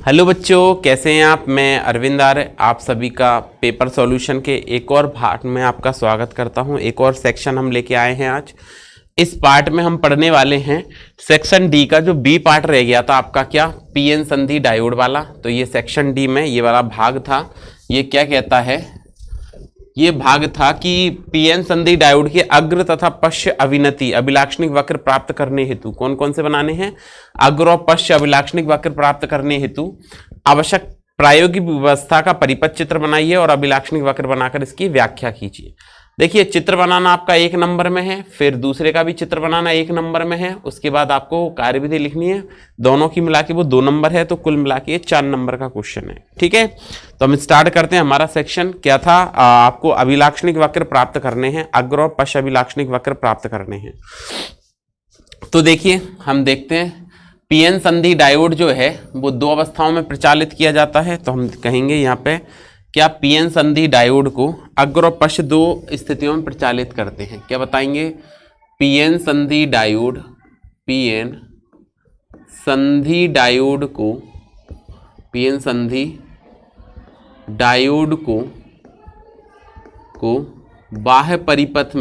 Hello बच्चों, कैसे हैं आप। मैं अरविंद आर्य आप सभी का पेपर सॉल्यूशन के एक और पार्ट में आपका स्वागत करता हूं। एक और सेक्शन हम लेके आए हैं आज। इस पार्ट में हम पढ़ने वाले हैं सेक्शन डी का जो बी पार्ट रह गया था आपका, क्या पीएन संधि डायोड वाला। तो ये सेक्शन डी में ये वाला भाग था। ये क्या कहता है, ये भाग था कि पीएन संधि डायोड के अग्र तथा पश्च अभिनति अभिलाक्षणिक वक्र प्राप्त करने हेतु कौन कौन से बनाने हैं, अग्र और पश्च अभिलाक्षणिक वक्र प्राप्त करने हेतु आवश्यक प्रायोगिक व्यवस्था का परिपथ चित्र बनाइए और अभिलाक्षणिक वक्र बनाकर इसकी व्याख्या कीजिए। देखिए, चित्र बनाना आपका 1 नंबर में है, फिर दूसरे का भी चित्र बनाना 1 नंबर में है। उसके बाद आपको कार्यविधि लिखनी है, दोनों की मिला के वो 2 नंबर है, तो कुल मिला के 4 नंबर का क्वेश्चन है। ठीक है, तो हम स्टार्ट करते हैं। हमारा सेक्शन क्या था, आपको अभिलाक्षणिक वक्र प्राप्त करने हैं, अग्र और पश्च अभिलाक्षणिक वक्र प्राप्त करने हैं। तो देखिए, हम देखते हैं पीएन संधि डायोड जो है वो 2 अवस्थाओं में प्रचालित किया जाता है। तो हम कहेंगे यहाँ पे क्या पीएन संधि डायोड को अग्र और पश्च 2 स्थितियों में प्रचालित करते हैं। क्या बताएंगे, पीएन संधि डायोड, पीएन संधि डायोड को, पीएन संधि डायोड को बाह्य परिपथ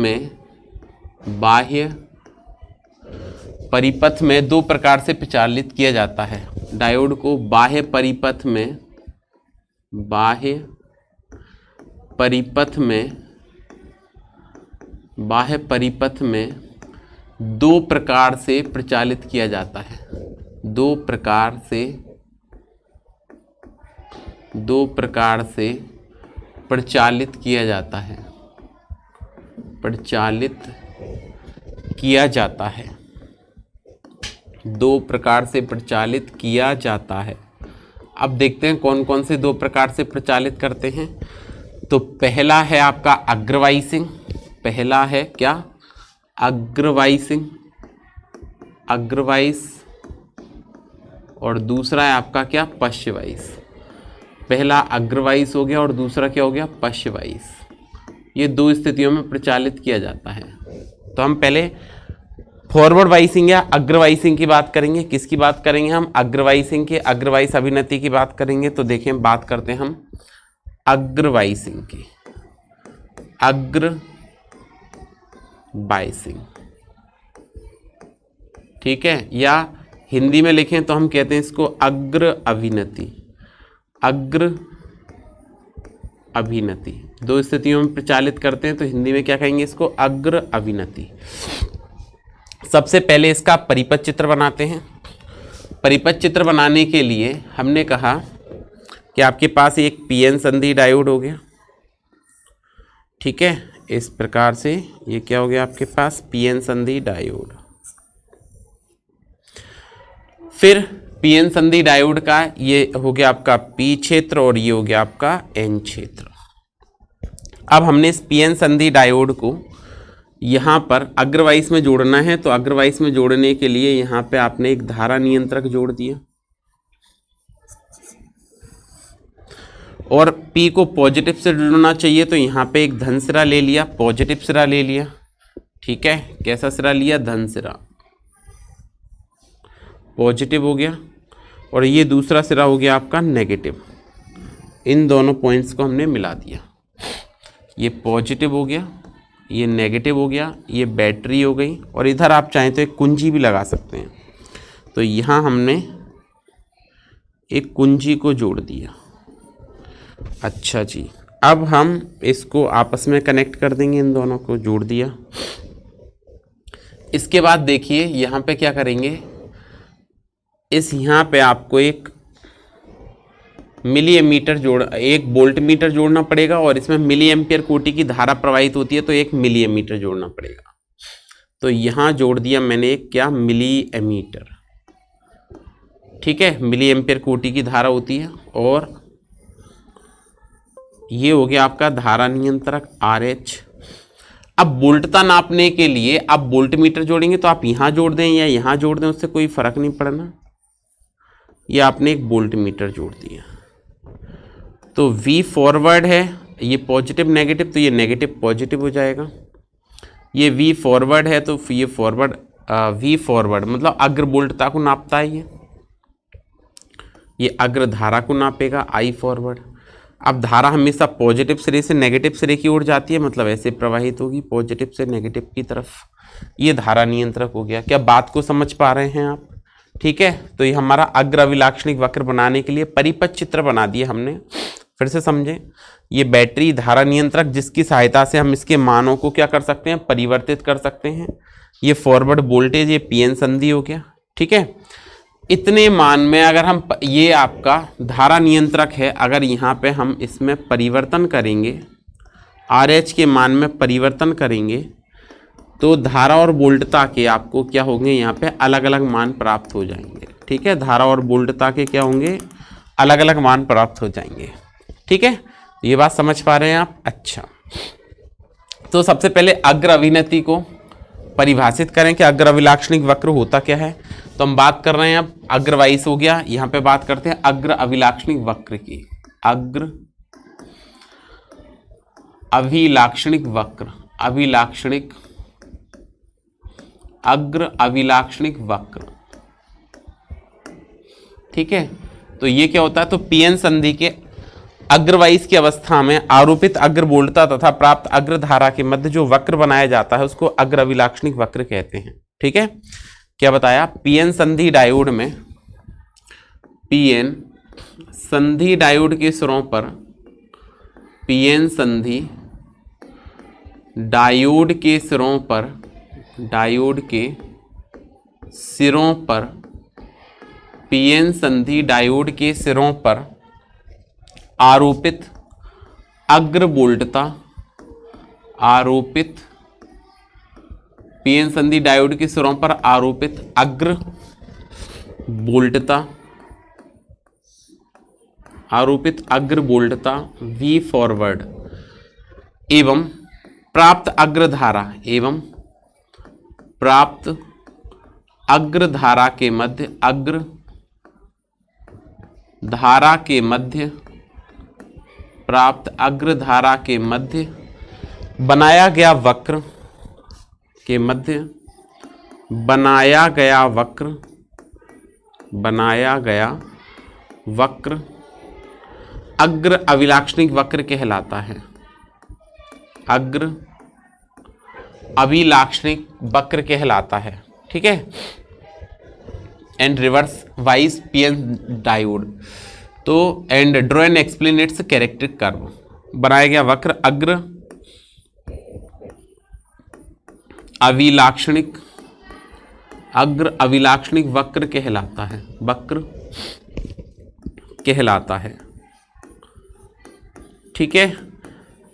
में 2 प्रकार से प्रचालित किया जाता है। डायोड को बाह्य परिपथ में 2 प्रकार से प्रचालित किया जाता है। 2 प्रकार से प्रचालित किया जाता है, प्रचालित किया जाता है। 2 प्रकार से प्रचालित किया जाता है। अब देखते हैं कौन कौन से 2 प्रकार से प्रचालित करते हैं। तो पहला है आपका अग्रवाइसिंग, पहला है क्या, अग्रवाइस, और दूसरा है आपका क्या, पश्चवाइस। पहला अग्रवाइस हो गया और दूसरा क्या हो गया, पश्चवाइस। ये 2 स्थितियों में प्रचालित किया जाता है। तो हम पहले फॉरवर्ड वाइसिंग या अग्रवाइसिंग की बात करेंगे। किसकी बात करेंगे हम, अग्रवाइसिंग के, अग्रवाइस अभिनति की बात करेंगे। तो देखें, बात करते हैं हम अग्रवाइसिंग की, अग्रवाइसिंग, ठीक है, या हिंदी में लिखें तो हम कहते हैं इसको अग्र अभिनति। अग्र अभिनति 2 स्थितियों में प्रचालित करते हैं, तो हिंदी में क्या कहेंगे इसको, अग्र अभिनति। सबसे पहले इसका परिपथ चित्र बनाते हैं। परिपथ चित्र बनाने के लिए हमने कहा कि आपके पास एक पीएन संधि डायोड हो गया, ठीक है, इस प्रकार से ये क्या हो गया आपके पास, पीएन संधि डायोड। फिर पीएन संधि डायोड का ये हो गया आपका पी क्षेत्र और ये हो गया आपका एन क्षेत्र। अब हमने इस पीएन संधि डायोड को यहाँ पर अग्रवाइस में जोड़ना है। तो अग्रवाइस में जोड़ने के लिए यहाँ पे आपने एक धारा नियंत्रक जोड़ दिया और P को पॉजिटिव से जोड़ना चाहिए, तो यहाँ पे एक धन सिरा ले लिया, पॉजिटिव सिरा ले लिया, ठीक है। कैसा सिरा लिया, धन सिरा, पॉजिटिव हो गया, और ये दूसरा सिरा हो गया आपका नेगेटिव। इन दोनों पॉइंट्स को हमने मिला दिया, ये पॉजिटिव हो गया, ये नेगेटिव हो गया, ये बैटरी हो गई, और इधर आप चाहें तो एक कुंजी भी लगा सकते हैं। तो यहाँ हमने एक कुंजी को जोड़ दिया। अच्छा जी, अब हम इसको आपस में कनेक्ट कर देंगे, इन दोनों को जोड़ दिया। इसके बाद देखिए यहाँ पे क्या करेंगे, यहाँ पे आपको एक मिली एमीटर एक वोल्ट मीटर जोड़ना पड़ेगा, और इसमें मिली एम्पियर कोटि की धारा प्रवाहित होती है, तो एक मिली एमीटर जोड़ना पड़ेगा। तो यहाँ जोड़ दिया मैंने एक क्या, मिली एमीटर, ठीक है, मिली एम्पियर कोटि की धारा होती है। और ये हो गया आपका धारा नियंत्रक RH। अब वोल्टता नापने के लिए आप वोल्ट मीटर जोड़ेंगे, तो आप यहाँ जोड़ दें या यहाँ जोड़ दें, उससे कोई फर्क नहीं पड़ना। ये आपने एक वोल्ट मीटर जोड़ दिया। तो V फॉरवर्ड है, ये पॉजिटिव नेगेटिव, तो ये नेगेटिव पॉजिटिव हो जाएगा। ये V फॉरवर्ड है, तो ये फॉरवर्ड V फॉरवर्ड मतलब अग्र वोल्टता को नापता है ये। ये अग्र धारा को नापेगा I फॉरवर्ड। अब धारा हमेशा पॉजिटिव सिरे से नेगेटिव सिरे की ओर जाती है, मतलब ऐसे प्रवाहित होगी पॉजिटिव से नेगेटिव की तरफ। ये धारा नियंत्रक हो गया। क्या बात को समझ पा रहे हैं आप? ठीक है, तो ये हमारा अग्र अभिलाक्षणिक वक्र बनाने के लिए परिपथ चित्र बना दिए हमने। फिर से समझें, ये बैटरी धारा नियंत्रक जिसकी सहायता से हम इसके मानों को क्या कर सकते हैं, परिवर्तित कर सकते हैं। ये फॉरवर्ड वोल्टेज, ये पीएन संधि हो गया। ठीक है, इतने मान में अगर हम, ये आपका धारा नियंत्रक है, अगर यहाँ पे हम इसमें परिवर्तन करेंगे, RH के मान में परिवर्तन करेंगे, तो धारा और वोल्टता के आपको क्या होंगे, यहाँ पे अलग अलग मान प्राप्त हो जाएंगे। ठीक है, धारा और वोल्टता के क्या होंगे, अलग अलग मान प्राप्त हो जाएंगे। ठीक है, ये बात समझ पा रहे हैं आप? अच्छा, तो सबसे पहले अग्र अभिनति को परिभाषित करें कि अग्र अभिलाक्षणिक वक्र होता क्या है। तो हम बात कर रहे हैं अब अग्रवाइस हो गया, यहाँ पे बात करते हैं अग्र अभिलाक्षणिक वक्र की। अग्र अभिलाक्षणिक वक्र, अभिलाक्षणिक, अग्र अभिलाक्षणिक वक्र। ठीक है, तो ये क्या होता है, तो पीएन संधि के अग्रवाइस की अवस्था में आरोपित अग्र वोल्टता तथा प्राप्त अग्र धारा के मध्य जो वक्र बनाया जाता है उसको अग्र अभिलाक्षणिक वक्र कहते हैं। ठीक है, क्या बताया, पीएन संधि डायोड में, पीएन संधि डायोड के सिरों पर, पीएन संधि डायोड के सिरों पर, डायोड के सिरों पर, पीएन संधि डायोड के सिरों पर आरोपित अग्र वोल्टता, आरोपित पीएन संधि डायोड के सिरों पर आरोपित अग्र वोल्टता, आरोपित अग्र वोल्टता V फॉरवर्ड एवं प्राप्त अग्र धारा, एवं प्राप्त अग्र धारा के मध्य, अग्र धारा के मध्य, प्राप्त अग्र धारा के मध्य बनाया गया वक्र के मध्य, बनाया गया वक्र, बनाया गया वक्र अग्र अभिलाक्षणिक वक्र कहलाता है। अग्र अभिलाक्षणिक वक्र कहलाता है। ठीक है, and reverse wise PN diode. तो and draw and explain its characteristic curve, बनाया गया वक्र अग्र अभिलाक्षणिक, अग्र अभिलाक्षणिक वक्र कहलाता है, वक्र कहलाता है। ठीक है,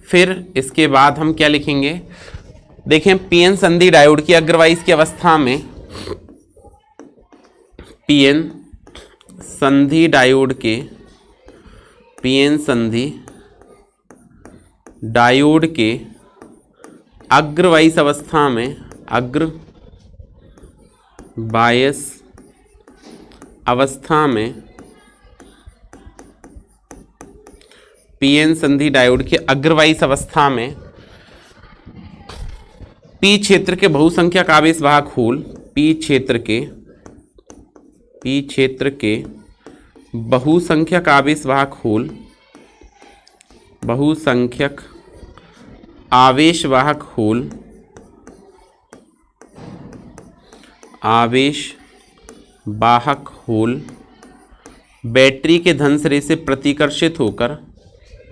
फिर इसके बाद हम क्या लिखेंगे, देखें पीएन संधि डायोड की अग्रवाइज की अवस्था में, पीएन संधि डायोड के, पीएन संधि डायोड के अग्रवाइस अवस्था में, अग्र बायस अवस्था में, पीएन संधि डायोड के अग्रवाइस अवस्था में पी क्षेत्र के बहुसंख्यक आवेश वाहक होल, पी क्षेत्र के, पी क्षेत्र के बहुसंख्यक आवेश वाहक होल, बहुसंख्यक आवेश वाहक होल, आवेश वाहक होल बैटरी के धन सिरे से प्रतिकर्षित होकर,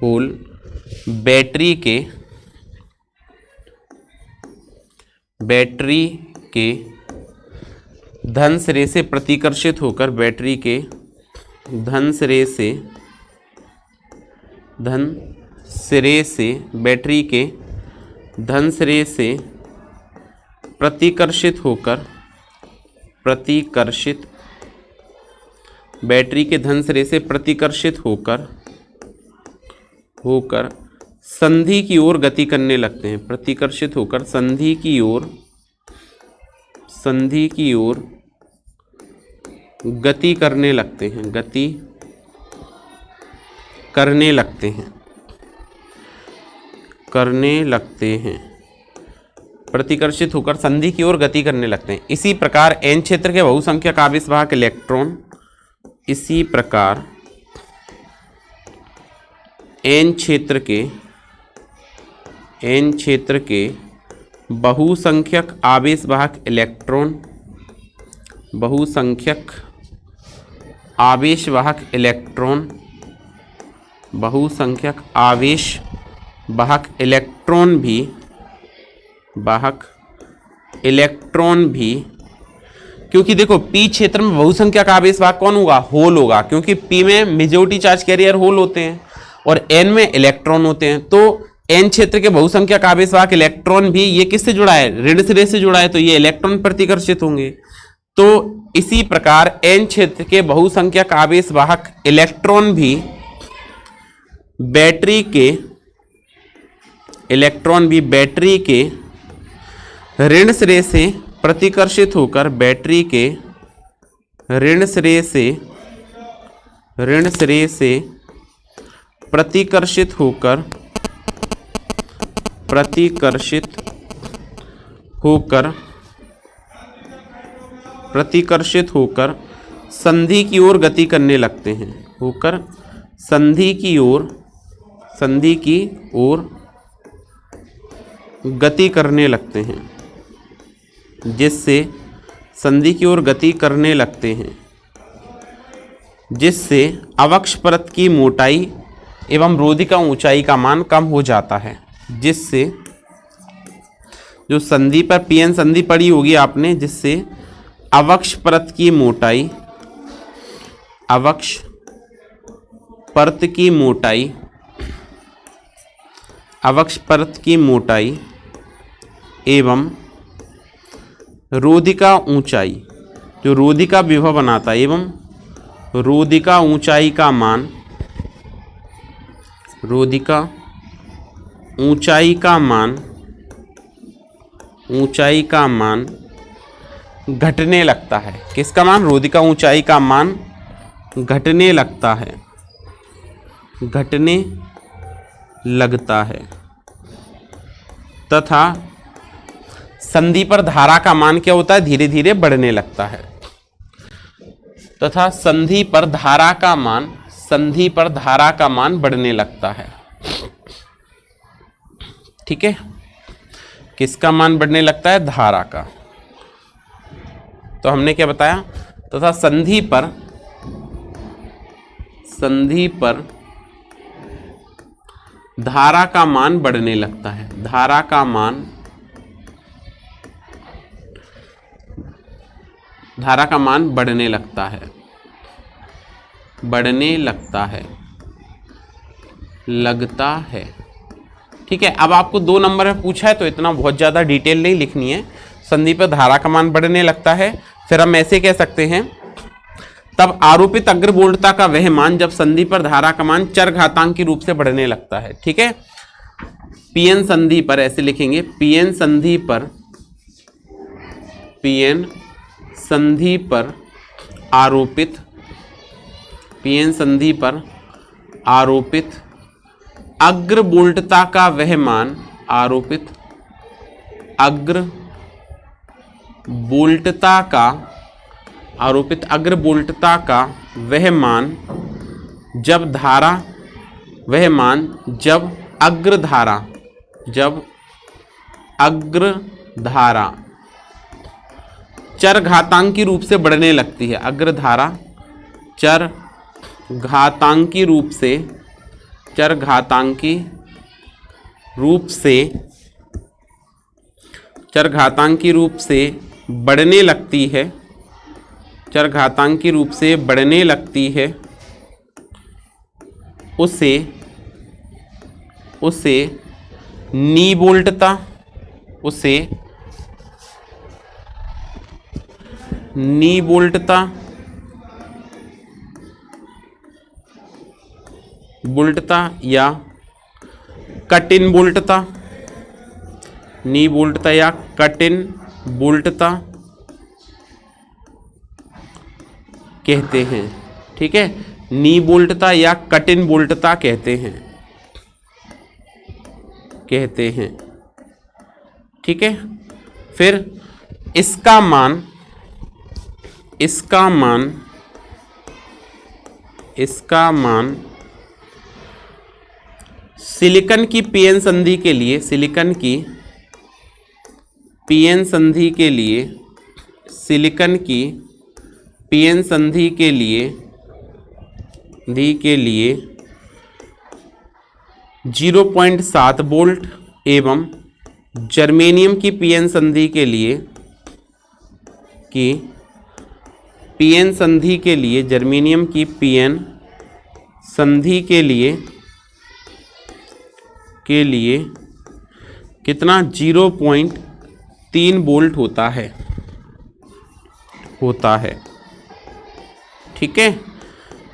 होल बैटरी के, बैटरी के धन सिरे से प्रतिकर्षित होकर, बैटरी के धन सिरे से, धन सिरे से, बैटरी के धन सिरे से प्रतिकर्षित होकर, प्रतिकर्षित, बैटरी के धन सिरे से प्रतिकर्षित होकर, होकर संधि की ओर गति करने लगते हैं, प्रतिकर्षित होकर संधि की ओर, संधि की ओर गति करने लगते हैं, गति करने लगते हैं, करने लगते हैं, प्रतिकर्षित होकर संधि की ओर गति करने लगते हैं। इसी प्रकार एन क्षेत्र के बहुसंख्यक आवेश वाहक इलेक्ट्रॉन, इसी प्रकार n क्षेत्र के बहुसंख्यक आवेशवाहक इलेक्ट्रॉन बहुसंख्यक आवेशवाहक इलेक्ट्रॉन भी क्योंकि देखो p क्षेत्र में बहुसंख्यक आवेशवाहक कौन होगा? होल होगा, क्योंकि p में मेजॉरिटी चार्ज कैरियर होल होते हैं और n में इलेक्ट्रॉन होते हैं। तो n क्षेत्र के बहुसंख्यक आवेशवाहक इलेक्ट्रॉन भी ये किससे जुड़ा है? ऋण सिरे से जुड़ा है, तो ये इलेक्ट्रॉन प्रतिकर्षित होंगे। तो इसी प्रकार n क्षेत्र के बहुसंख्यक आवेशवाहक इलेक्ट्रॉन भी बैटरी के ऋण सिरे से प्रतिकर्षित होकर प्रतिकर्षित होकर संधि की ओर गति करने लगते हैं, संधि की ओर गति करने लगते हैं, जिससे अवक्ष परत की मोटाई एवं रोधिका ऊंचाई का मान कम हो जाता है। जिससे जो संधि पर पीएन संधि पड़ी होगी आपने, जिससे अवक्ष परत की मोटाई एवं रोधिका ऊंचाई, जो रोधिका विभव बनाता है, एवं रोधिका ऊंचाई का मान घटने लगता है। किसका मान? रोधिका ऊंचाई का मान घटने लगता है तथा संधि पर धारा का मान क्या होता है? धीरे धीरे बढ़ने लगता है। तथा संधि पर धारा का मान बढ़ने लगता है। ठीक है, किसका मान बढ़ने लगता है? धारा का। तो हमने क्या बताया? तथा संधि पर धारा का मान बढ़ने लगता है। धारा का मान बढ़ने लगता है। ठीक है, अब आपको 2 नंबर में पूछा है तो इतना बहुत ज़्यादा डिटेल नहीं लिखनी है। संधि पर धारा का मान बढ़ने लगता है, फिर हम ऐसे कह सकते हैं तब आरोपित अग्रवोल्टता का वह मान जब संधि पर धारा का मान चरघातांकी रूप से बढ़ने लगता है। ठीक है, पीएन संधि पर ऐसे लिखेंगे, पीएन संधि पर आरोपित अग्रवोल्टता का वह मान, आरोपित अग्रवोल्टता का वह मान जब अग्रधारा चरघातांकी रूप से बढ़ने लगती है। अग्रधारा चरघातांकी रूप से बढ़ने लगती है, उसे निवोल्टता या कट इन वोल्टता कहते हैं। ठीक है, निवोल्टता या कट इन वोल्टता कहते हैं। ठीक है, फिर इसका मान इसका मान सिलिकॉन की पीएन संधि के लिए, सिलिकॉन की पीएन संधि के लिए, सिलिकॉन की पीएन संधि के लिए 0.7 वोल्ट एवं जर्मेनियम की पीएन संधि के लिए जर्मेनियम की पीएन संधि के लिए कितना 0.3 वोल्ट होता है। ठीक है,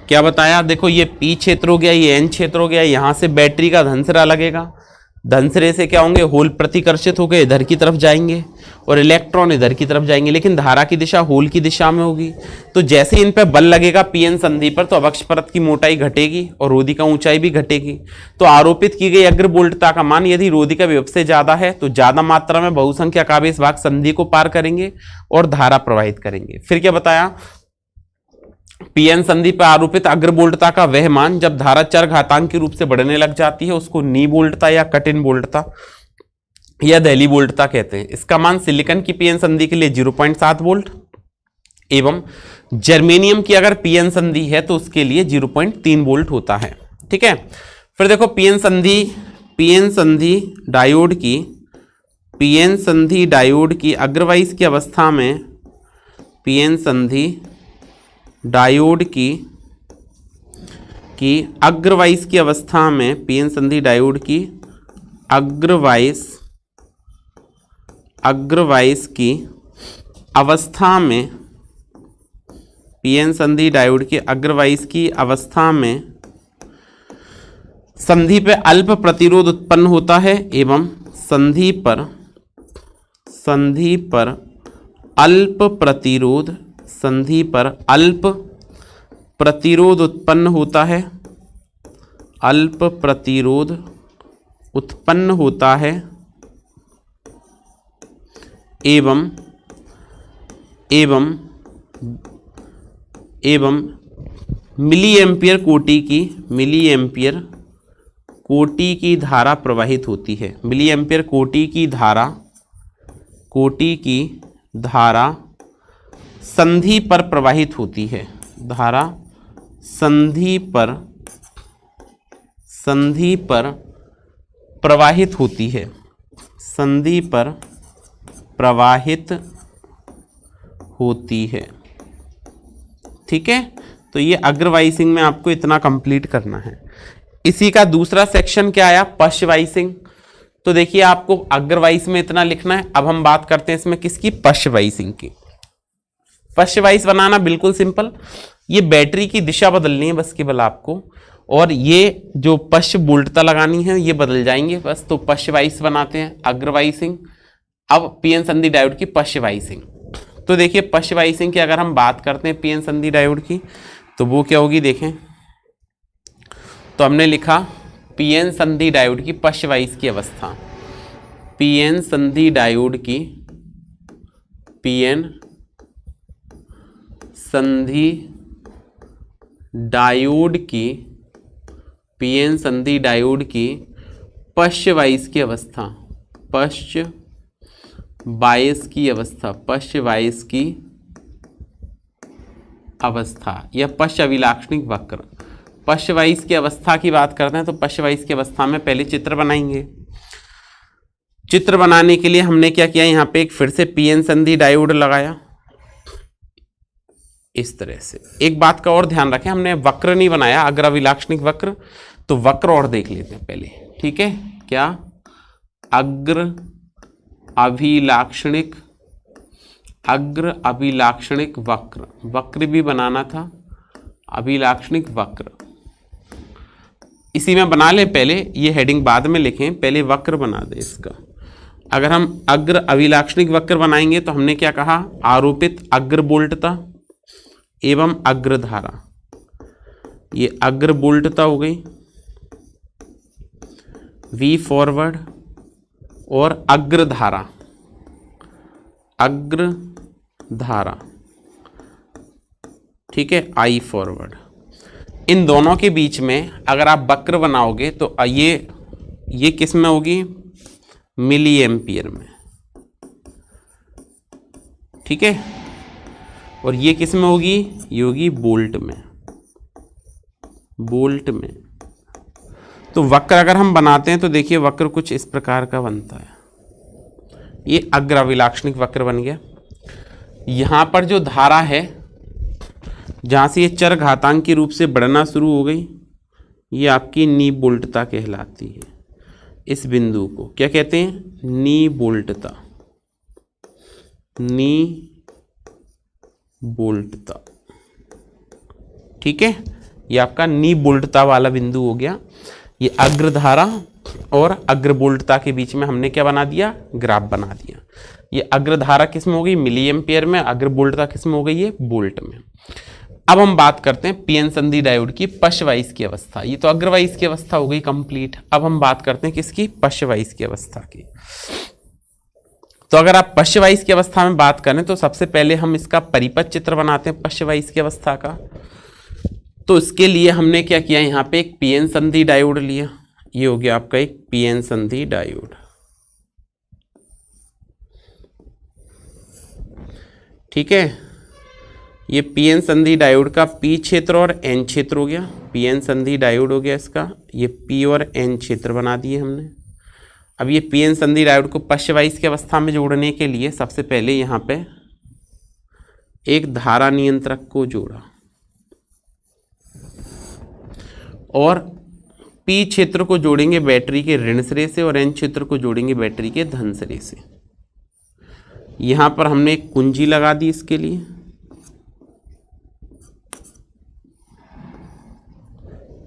क्या बताया? देखो ये P क्षेत्र हो गया, ये N क्षेत्र हो गया, यहां से बैटरी का धनसिरा लगेगा, धनसिरे से क्या होंगे, होल प्रतिकर्षित होकर इधर की तरफ जाएंगे और इलेक्ट्रॉन इधर की तरफ जाएंगे, लेकिन धारा की दिशा होल की दिशा में होगी। तो जैसे इन पे बल लगेगा पीएन संधि पर, तो अवक्ष परत की मोटाई घटेगी और रोधी का ऊंचाई भी घटेगी। तो आरोपित की गई अग्र वोल्टता का मान यदि रोधी का विभव से ज्यादा है तो ज्यादा मात्रा में बहुसंख्यक आवेश भाग संधि को पार करेंगे और धारा प्रवाहित करेंगे। फिर क्या बताया? पीएन संधि पर आरोपित अग्र वोल्टता का वह मान जब धारा चरघातांक के रूप से बढ़ने लग जाती है, उसको नी वोल्टता या कट इन वोल्टता या दहली वोल्टता कहते हैं। इसका मान सिलिकॉन की पीएन संधि के लिए 0.7 वोल्ट एवं जर्मेनियम की अगर पीएन संधि है तो उसके लिए 0.3 वोल्ट होता है। ठीक है, फिर देखो पीएन संधि डायोड की अग्रवाइस की अवस्था में, पीएन संधि डायोड की अग्रवाइस की अवस्था में, पीएन संधि डायोड की अग्रवाइस की अवस्था में, पीएन संधि डायोड की अग्रवाइस की अवस्था में संधि पे अल्प प्रतिरोध उत्पन्न होता है एवं संधि पर अल्प प्रतिरोध उत्पन्न होता है, अल्प प्रतिरोध उत्पन्न होता है एवं मिलीएम्पियर कोटि की धारा प्रवाहित होती है। मिलीएम्पियर कोटि की धारा संधि पर प्रवाहित होती है, धारा संधि पर प्रवाहित होती है, संधि पर प्रवाहित होती है। ठीक है, तो ये अग्रवाइसिंग में आपको इतना कंप्लीट करना है। इसी का दूसरा सेक्शन क्या आया? पश्चवाइसिंग। तो देखिए आपको अग्रवाइस में इतना लिखना है। अब हम बात करते हैं इसमें किसकी? पश्चवाइसिंग की। पश्चवाइस बनाना बिल्कुल सिंपल, ये बैटरी की दिशा बदलनी है बस केवल आपको, और ये जो पश्च वोल्टता लगानी है ये बदल जाएंगे बस। तो पश्चवाइस बनाते हैं, अग्रवाइसिंग। अब पीएन संधि डायोड की पश्चवाइसिंग। तो देखिए पश्चवाइसिंग की अगर हम बात करते हैं पीएन संधि डायोड की, तो वो क्या होगी देखें। तो हमने लिखा पीएन संधि डायोड की पश्चवाइस की अवस्था, पीएन संधि डायोड की, पीएन संधि डायोड की, पीएन संधि डायोड की पश्चवाइस की अवस्था, पश्चवाइस की अवस्था, पश्चवाइस की अवस्था या पश्च अभिलाक्षणिक वक्र। पश्चवाइस की अवस्था की बात करते हैं तो पश्चवाइस की अवस्था में पहले चित्र बनाएंगे। चित्र बनाने के लिए हमने क्या किया, यहाँ पे एक फिर से पीएन संधि डायोड लगाया इस तरह से। एक बात का और ध्यान रखें, हमने वक्र नहीं बनाया, अग्र अभिलाक्षणिक वक्र। तो वक्र और देख लेते हैं पहले, ठीक है। क्या? अग्र अभिलाक्षणिक वक्र, वक्र भी बनाना था, अभिलाक्षणिक वक्र इसी में बना लें पहले, ये हेडिंग बाद में लिखें, पहले वक्र बना दें इसका। अगर हम अग्र अभिलाक्षणिक वक्र बनाएंगे तो हमने क्या कहा, आरोपित अग्र वोल्टता एवं अग्रधारा, ये अग्र वोल्टता हो गई, V फॉरवर्ड, और अग्रधारा, अग्रधारा, ठीक है, I फॉरवर्ड। इन दोनों के बीच में अगर आप वक्र बनाओगे तो ये किस में होगी, मिली एम्पियर में, ठीक है, और ये किस में होगी, ये होगी वोल्ट में, वोल्ट में। तो वक्र अगर हम बनाते हैं तो देखिए वक्र कुछ इस प्रकार का बनता है, ये अग्र अभिलाक्षणिक वक्र बन गया। यहां पर जो धारा है जहां से ये चर घातांक के रूप से बढ़ना शुरू हो गई, ये आपकी नी वोल्टता कहलाती है। इस बिंदु को क्या कहते हैं, नी वोल्टता, नी वोल्टता, ठीक है। ये आपका नी वोल्टता वाला बिंदु हो गया। ये अग्र धारा और अग्र वोल्टता के बीच में हमने क्या बना दिया, ग्राफ बना दिया। ये अग्र धारा किस में हो गई, मिली एम्पियर में, अग्र वोल्टता किस में हो गई, ये वोल्ट में। अब हम बात करते हैं पीएन संधि डायोड की पश्चवाइज की अवस्था। ये तो अग्रवाइज की अवस्था हो गई कंप्लीट। अब हम बात करते हैं किसकी, पश्चवाइज की अवस्था की। तो अगर आप पश्चवाइज की अवस्था में बात करें तो सबसे पहले हम इसका परिपथ चित्र बनाते हैं पश्चवाइज की अवस्था का। तो इसके लिए हमने क्या किया, यहाँ पे एक पीएन संधि डायोड लिया। ये हो गया आपका एक पीएन संधि डायोड, ठीक है। ये पीएन संधि डायोड का पी क्षेत्र और एन क्षेत्र हो गया। पीएन संधि डायोड हो गया इसका, ये पी और एन क्षेत्र बना दिए हमने। अब ये पीएन संधि डायोड को पश्चवाइज की अवस्था में जोड़ने के लिए सबसे पहले यहाँ पे एक धारा नियंत्रक को जोड़ा और पी क्षेत्र को जोड़ेंगे बैटरी के ऋण सिरे से और एन क्षेत्र को जोड़ेंगे बैटरी के धन सिरे से। यहां पर हमने एक कुंजी लगा दी इसके लिए,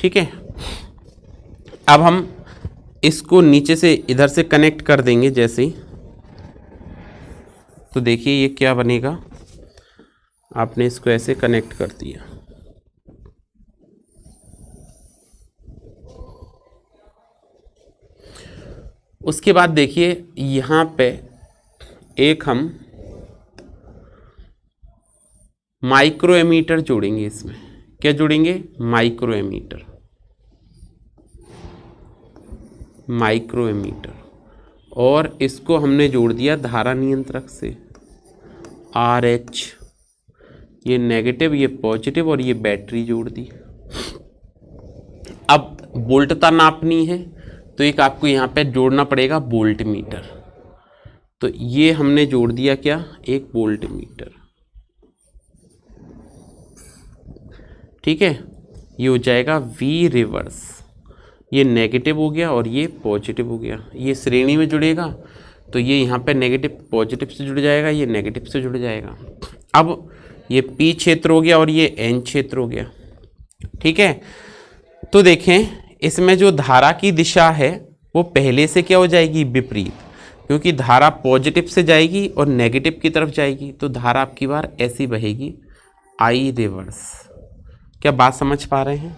ठीक है। अब हम इसको नीचे से इधर से कनेक्ट कर देंगे जैसे ही, तो देखिए ये क्या बनेगा, आपने इसको ऐसे कनेक्ट कर दिया। उसके बाद देखिए यहाँ पे एक हम माइक्रो एमीटर जोड़ेंगे इसमें। क्या जोड़ेंगे, माइक्रो एमीटर, माइक्रो एमीटर। और इसको हमने जोड़ दिया धारा नियंत्रक से, RH, ये नेगेटिव ये पॉजिटिव और ये बैटरी जोड़ दी। अब वोल्टता नापनी है तो एक आपको यहाँ पे जोड़ना पड़ेगा वोल्ट मीटर। तो ये हमने जोड़ दिया क्या, एक वोल्ट मीटर, ठीक है। ये हो जाएगा V रिवर्स, ये नेगेटिव हो गया और ये पॉजिटिव हो गया। ये श्रेणी में जुड़ेगा तो ये यहाँ पे नेगेटिव पॉजिटिव से जुड़ जाएगा, ये नेगेटिव से जुड़ जाएगा। अब ये P क्षेत्र हो गया और ये N क्षेत्र हो गया, ठीक है। तो देखें इसमें जो धारा की दिशा है वो पहले से क्या हो जाएगी, विपरीत, क्योंकि धारा पॉजिटिव से जाएगी और नेगेटिव की तरफ जाएगी। तो धारा आपकी बार ऐसी बहेगी, I रिवर्स। क्या बात समझ पा रहे हैं।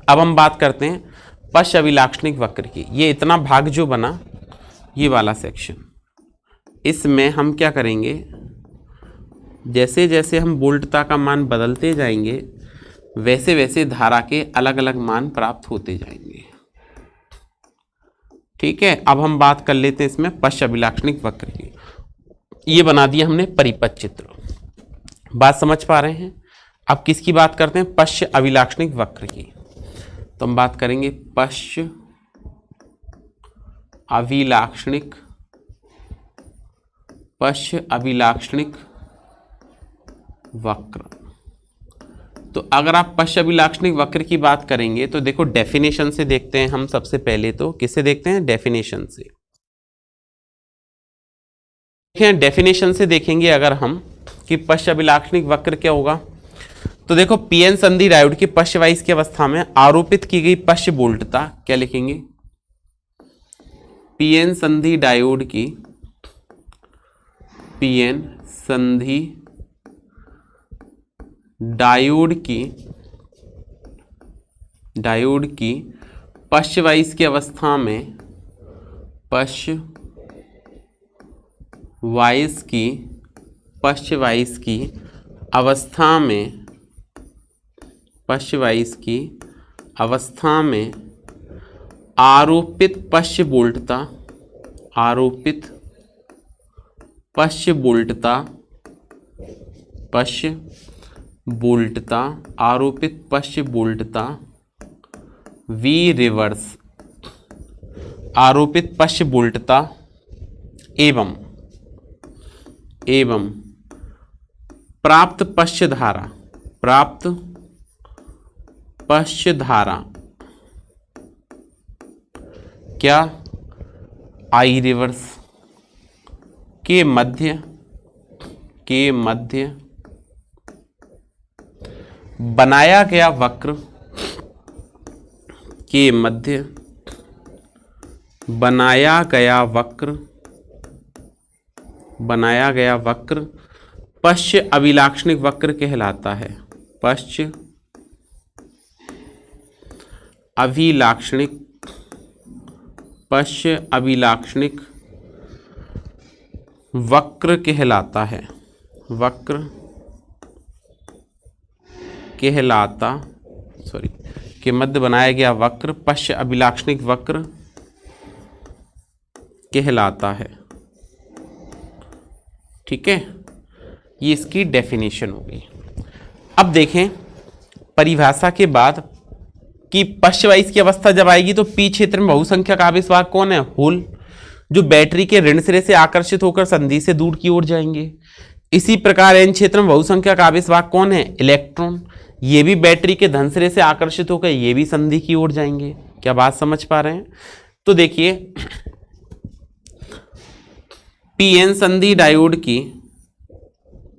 अब हम बात करते हैं पश्च अभिलाक्षणिक वक्र की। ये इतना भाग जो बना, ये वाला सेक्शन, इसमें हम क्या करेंगे, जैसे जैसे हम वोल्टता का मान बदलते जाएंगे वैसे वैसे धारा के अलग अलग मान प्राप्त होते जाएंगे, ठीक है। अब हम बात कर लेते हैं इसमें पश्च अभिलाक्षणिक वक्र की। ये बना दिया हमने परिपथ चित्र। बात समझ पा रहे हैं। अब किसकी बात करते हैं, पश्च अभिलाक्षणिक वक्र की। तो हम बात करेंगे पश्च अभिलाक्षणिक, पश्च अभिलाक्षणिक वक्र। तो अगर आप पश्च अभिलाक्षणिक वक्र की बात करेंगे तो देखो डेफिनेशन से देखते हैं हम। सबसे पहले तो किससे देखते हैं, डेफिनेशन से। देखें डेफिनेशन से देखेंगे अगर हम कि पश्च अभिलाक्षणिक वक्र क्या होगा। तो देखो पीएन संधि डायोड की पश्चवाइज की अवस्था में आरोपित की गई पश्च वोल्टता, क्या लिखेंगे, पीएन संधि डायोड की, पीएन संधि डायोड की पश्चवाइज की अवस्था में, पश्चवाइज की अवस्था में पश्च वाइस की अवस्था में आरोपित पश्च बोल्टता, आरोपित पश्च बोल्टता, पश्च बोल्टता, आरोपित पश्च बोल्टता वी रिवर्स, आरोपित पश्च बोल्टता एवं प्राप्त पश्च धारा, प्राप्त पश्च धारा क्या आई रिवर्स के मध्य बनाया गया वक्र के मध्य बनाया गया वक्र पश्च अभिलाक्षणिक वक्र कहलाता है। पश्च अभिलाक्षणिक वक्र कहलाता है, के मध्य बनाया गया वक्र पश्च अभिलाक्षणिक वक्र कहलाता है। ठीक है, ये इसकी डेफिनेशन होगी। अब देखें परिभाषा के बाद कि पश्च वाइस की अवस्था जब आएगी तो पी क्षेत्र में बहुसंख्यक आवेश वाहक कौन है? होल, जो बैटरी के ऋण सिरे से आकर्षित होकर संधि से दूर की ओर जाएंगे। इसी प्रकार एन क्षेत्र में बहुसंख्यक आवेश वाहक कौन है? इलेक्ट्रॉन, ये भी बैटरी के धन सिरे से आकर्षित होकर ये भी संधि की ओर जाएंगे। क्या बात समझ पा रहे हैं? तो देखिए पीएन संधि डायोड की,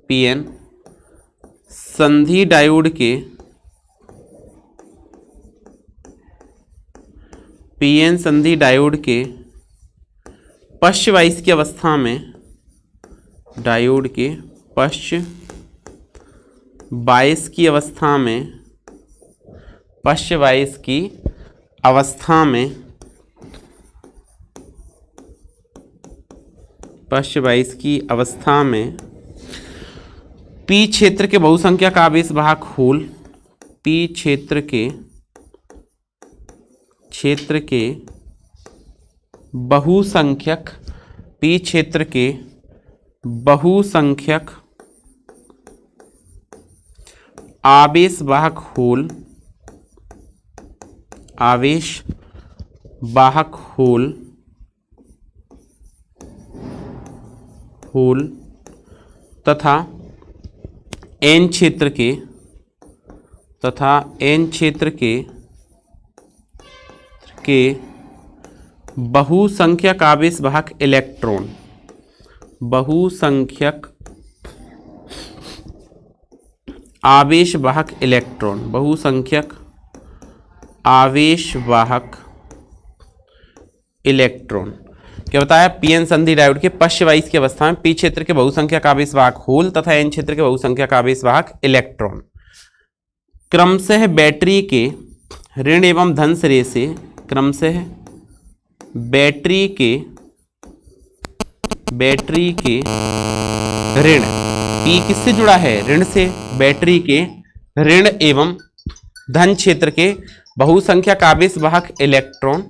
पीएन संधि डायोड के पश्च वाइस की अवस्था में, डायोड के पश्च वाइस की अवस्था में, पश्च वाइस की अवस्था में, पश्च वाइस की अवस्था में पी क्षेत्र के बहुसंख्यक आवेश वाहक होल, पी क्षेत्र के बहुसंख्यक, पी क्षेत्र के बहुसंख्यक आवेश वाहक होल, आवेश वाहक होल तथा एन क्षेत्र के बहुसंख्यक आवेश वाहक इलेक्ट्रॉन, बहुसंख्यक आवेश वाहक इलेक्ट्रॉन, बहुसंख्यक आवेश वाहक इलेक्ट्रॉन। क्या बताया? पीएन संधि डायोड के पश्च वाइस की अवस्था में पी क्षेत्र के बहुसंख्यक आवेश वाहक होल तथा एन क्षेत्र के बहुसंख्यक आवेश वाहक इलेक्ट्रॉन क्रमशः बैटरी के ऋण एवं धन सिरे से, क्रमशः बैटरी के ऋण, पी किससे जुड़ा है? ऋण से। बैटरी के ऋण एवं धन क्षेत्र के बहुसंख्यक आवेश वाहक इलेक्ट्रॉन,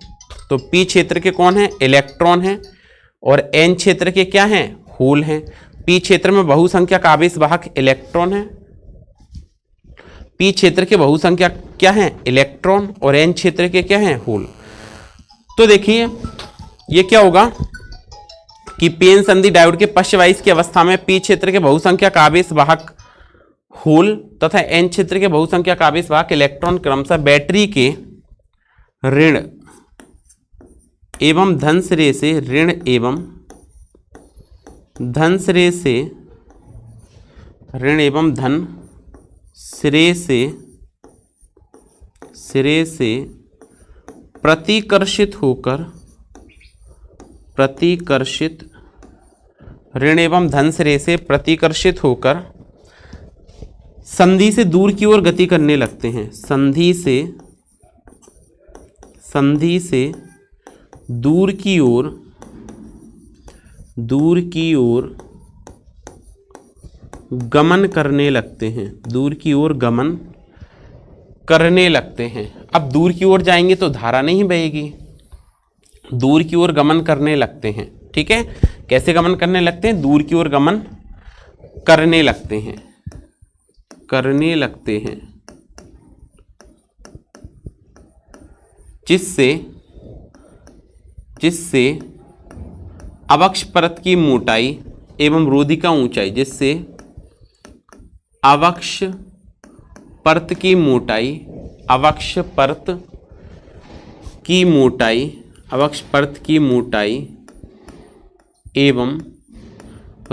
तो पी क्षेत्र के कौन है? इलेक्ट्रॉन है, और एन क्षेत्र के क्या हैं? होल हैं। पी क्षेत्र में बहुसंख्यक आवेश वाहक इलेक्ट्रॉन है, पी क्षेत्र के बहुसंख्यक क्या हैं? इलेक्ट्रॉन, और एन क्षेत्र के क्या हैं? होल। तो देखिए ये क्या होगा कि पीएन संधि डायोड के पश्च वाइस की अवस्था में पी क्षेत्र के बहुसंख्यक आवेश वाहक होल तथा एन क्षेत्र के बहुसंख्यक आवेश वाहक इलेक्ट्रॉन क्रमशः बैटरी के ऋण एवं धन सिरे से, ऋण एवं धन सिरे से, ऋण एवं धन सिरे से प्रतिकर्षित होकर, ऋण एवं धन सिरे से प्रतिकर्षित होकर संधि से दूर की ओर गति करने लगते हैं। संधि से दूर की ओर गमन करने लगते हैं, दूर की ओर गमन करने लगते हैं। अब दूर की ओर जाएंगे तो धारा नहीं बहेगी, दूर की ओर गमन करने लगते हैं। ठीक है, कैसे गमन करने लगते हैं? दूर की ओर गमन करने लगते हैं, करने लगते हैं, जिससे जिससे अवक्ष परत की मोटाई एवं रोधिका ऊंचाई, जिससे अवक्ष परत की मोटाई, अवक्ष परत की मोटाई, अवक्ष परत की मोटाई एवं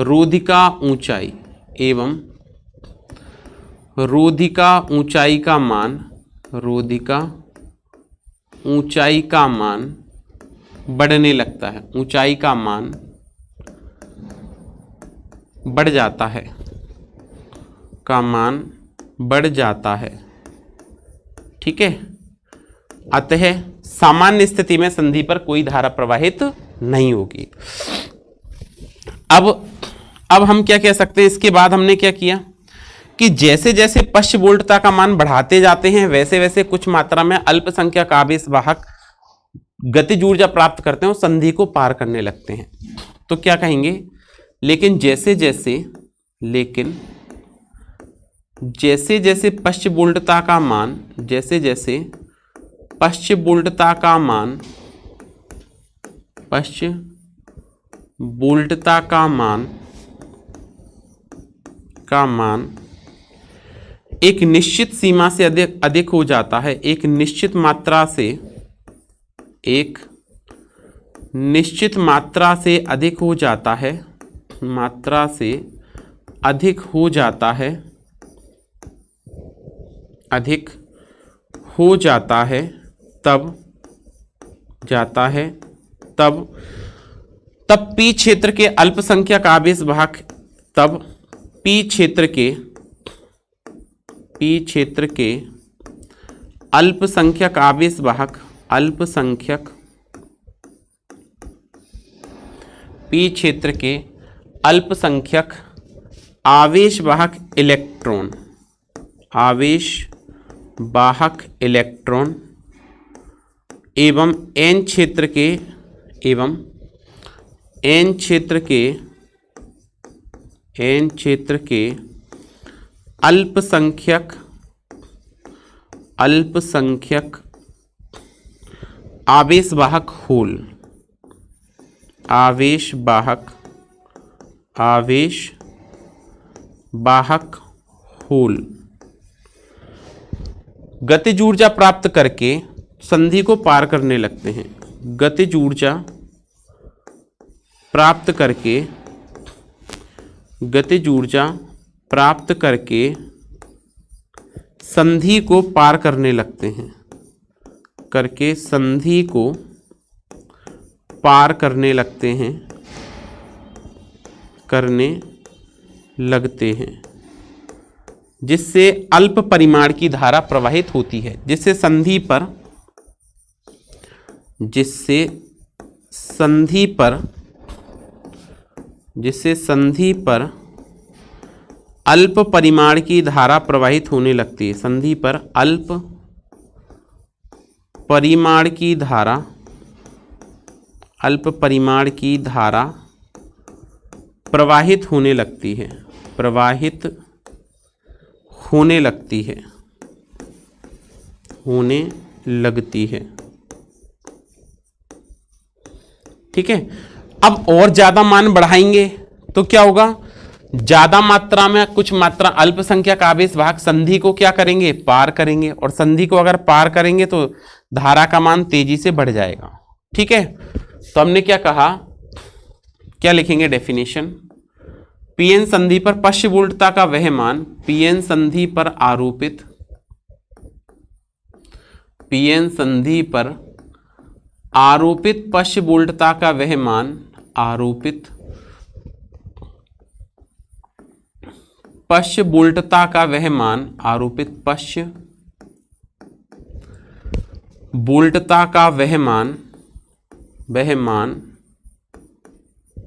रोधिका ऊंचाई, एवं रोधिका ऊंचाई का मान, रोधिका ऊंचाई का मान बढ़ने लगता है, ऊंचाई का मान बढ़ जाता है, का मान बढ़ जाता है। ठीक है, अतः सामान्य स्थिति में संधि पर कोई धारा प्रवाहित नहीं होगी। अब हम क्या कह सकते हैं? इसके बाद हमने क्या किया कि जैसे जैसे पश्च बोल्टता का मान बढ़ाते जाते हैं वैसे वैसे कुछ मात्रा में अल्पसंख्यक आवेश वाहक गतिज ऊर्जा प्राप्त करते हैं और संधि को पार करने लगते हैं। तो क्या कहेंगे? लेकिन जैसे जैसे पश्च बोल्टता का मान, जैसे जैसे पश्च बोल्टता का मान, पश्च बोल्टता का मान एक निश्चित सीमा से अधिक हो जाता है, एक निश्चित मात्रा से, एक निश्चित मात्रा से अधिक हो जाता है, मात्रा से अधिक हो जाता है, अधिक हो जाता है, तब जाता है, तब पी क्षेत्र के अल्पसंख्यक आवेश वाहक, तब पी क्षेत्र के अल्पसंख्यक आवेश वाहक, अल्पसंख्यक पी क्षेत्र के अल्पसंख्यक आवेश वाहक इलेक्ट्रॉन, आवेश वाहक इलेक्ट्रॉन एवं एन क्षेत्र के, एवं एन क्षेत्र के अल्पसंख्यक आवेश वाहक होल, आवेश वाहक होल गतिज ऊर्जा प्राप्त करके संधि को पार करने लगते हैं। गतिज ऊर्जा प्राप्त करके, गतिज ऊर्जा प्राप्त करके संधि को पार करने लगते हैं, करके संधि को पार करने लगते हैं, करने लगते हैं, जिससे अल्प परिमाण की धारा प्रवाहित होती है, जिससे संधि पर, जिससे संधि पर अल्प परिमाण की धारा प्रवाहित होने लगती है, संधि पर अल्प परिमाण की धारा, अल्प परिमाण की धारा प्रवाहित होने लगती है, प्रवाहित होने लगती है, होने लगती है। ठीक है, अब और ज्यादा मान बढ़ाएंगे तो क्या होगा? ज्यादा मात्रा में कुछ मात्रा अल्पसंख्यक आवेश वाहक संधि को क्या करेंगे? पार करेंगे, और संधि को अगर पार करेंगे तो धारा का मान तेजी से बढ़ जाएगा। ठीक है, तो हमने क्या कहा, क्या लिखेंगे डेफिनेशन? पीएन संधि पर पश्च बोल्टता का वह मान, पीएन संधि पर आरोपित, पीएन संधि पर आरोपित पश्च बोल्टता का वह मान, आरोपित पश्च बोल्टता का वह मान, आरोपित पश्च बोल्टता का वह मान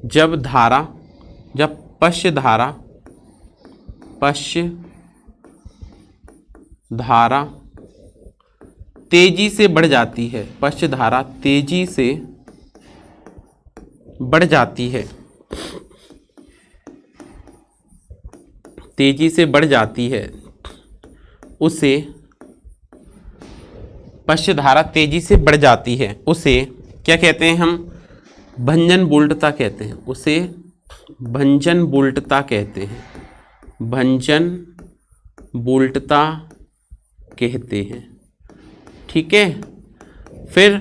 जब धारा, जब पश्च धारा तेजी से बढ़ जाती है, पश्च धारा तेजी से बढ़ जाती है, तेजी से बढ़ जाती है, उसे पश्च धारा तेजी से बढ़ जाती है, उसे क्या कहते हैं हम? भंजन बोल्टता कहते हैं, उसे भंजन बोल्टता कहते हैं, भंजन बोल्टता कहते हैं। ठीक है। फिर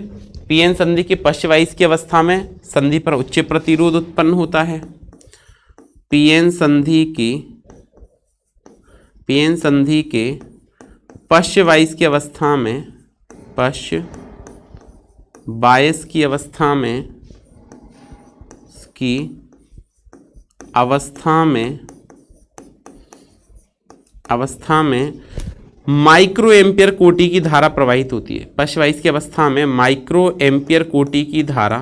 पीएन संधि के पश्चवाइस की अवस्था में संधि पर उच्च प्रतिरोध उत्पन्न होता है। पीएन संधि के पश्चवाइस की अवस्था में, पश्चवाइस की अवस्था में माइक्रो एम्पियर कोटि की धारा प्रवाहित होती है। पश्चवाइस की अवस्था में माइक्रो एम्पियर कोटि की धारा,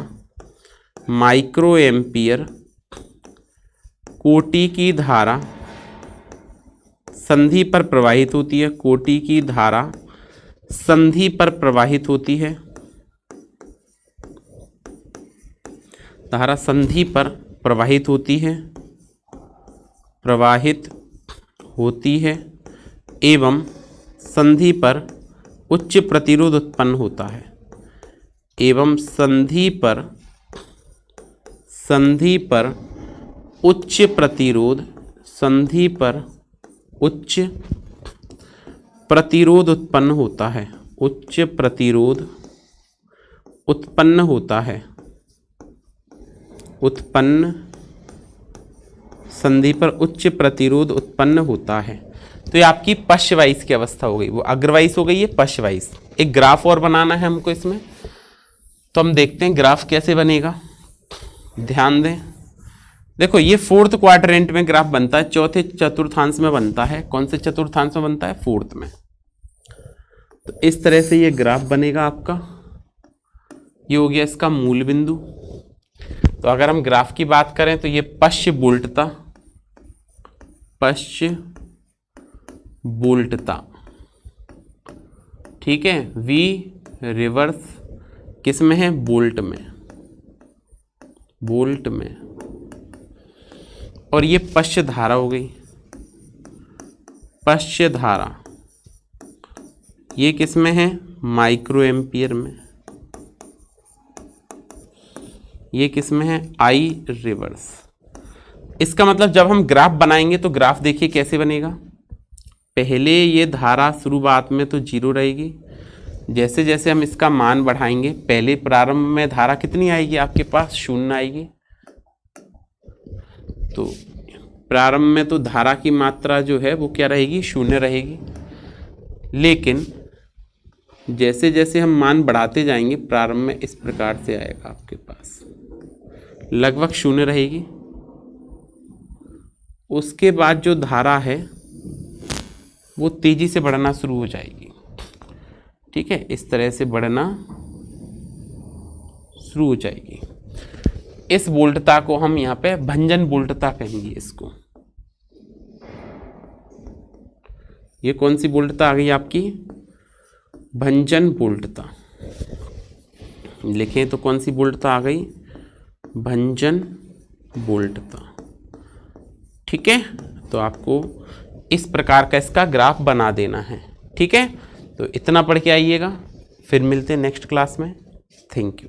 माइक्रो एम्पियर कोटि की धारा संधि पर प्रवाहित होती है, कोटि की धारा संधि पर प्रवाहित होती है, धारा संधि पर प्रवाहित होती है एवं संधि पर उच्च प्रतिरोध उत्पन्न होता है, एवं संधि पर उच्च प्रतिरोध उत्पन्न होता है, उच्च प्रतिरोध उत्पन्न होता है, संधि पर उच्च प्रतिरोध उत्पन्न होता है। तो ये आपकी पश्चवाइस की अवस्था हो गई, वो अग्रवाइस हो गई है, पश्चवाइस। एक ग्राफ और बनाना है हमको इसमें, तो हम देखते हैं ग्राफ कैसे बनेगा। ध्यान दें, देखो ये फोर्थ क्वाड्रेंट में ग्राफ बनता है, चौथे चतुर्थांश में बनता है। कौन से चतुर्थांश में बनता है? फोर्थ में। तो इस तरह से ये ग्राफ बनेगा आपका। ये हो गया इसका मूल बिंदु। तो अगर हम ग्राफ की बात करें तो ये पश्च बोल्टता, ठीक है। वी रिवर्स किस में है? बोल्ट में। और ये पश्च धारा हो गई, पश्च धारा ये किस में है? माइक्रो एम्पियर में। ये किस में है? आई रिवर्स। इसका मतलब जब हम ग्राफ बनाएंगे तो ग्राफ देखिए कैसे बनेगा। पहले ये धारा शुरुआत में तो 0 रहेगी, जैसे जैसे हम इसका मान बढ़ाएंगे, पहले प्रारंभ में धारा कितनी आएगी आपके पास? 0 आएगी। तो प्रारंभ में तो धारा की मात्रा जो है वो क्या रहेगी? 0 रहेगी। लेकिन जैसे जैसे हम मान बढ़ाते जाएंगे, प्रारंभ में इस प्रकार से आएगा आपके पास, लगभग 0 रहेगी। उसके बाद जो धारा है वो तेजी से बढ़ना शुरू हो जाएगी, ठीक है। इस तरह से बढ़ना शुरू हो जाएगी। इस बोल्टता को हम यहाँ पे भंजन बोल्टता कहेंगे इसको। ये कौन सी बोल्टता आ गई आपकी? भंजन बोल्टता। लिखें तो कौन सी बोल्टता आ गई? भंजन बोल्टता। ठीक है। तो आपको इस प्रकार का इसका ग्राफ बना देना है, ठीक है। तो इतना पढ़ के आइएगा, फिर मिलते हैं नेक्स्ट क्लास में। Thank you.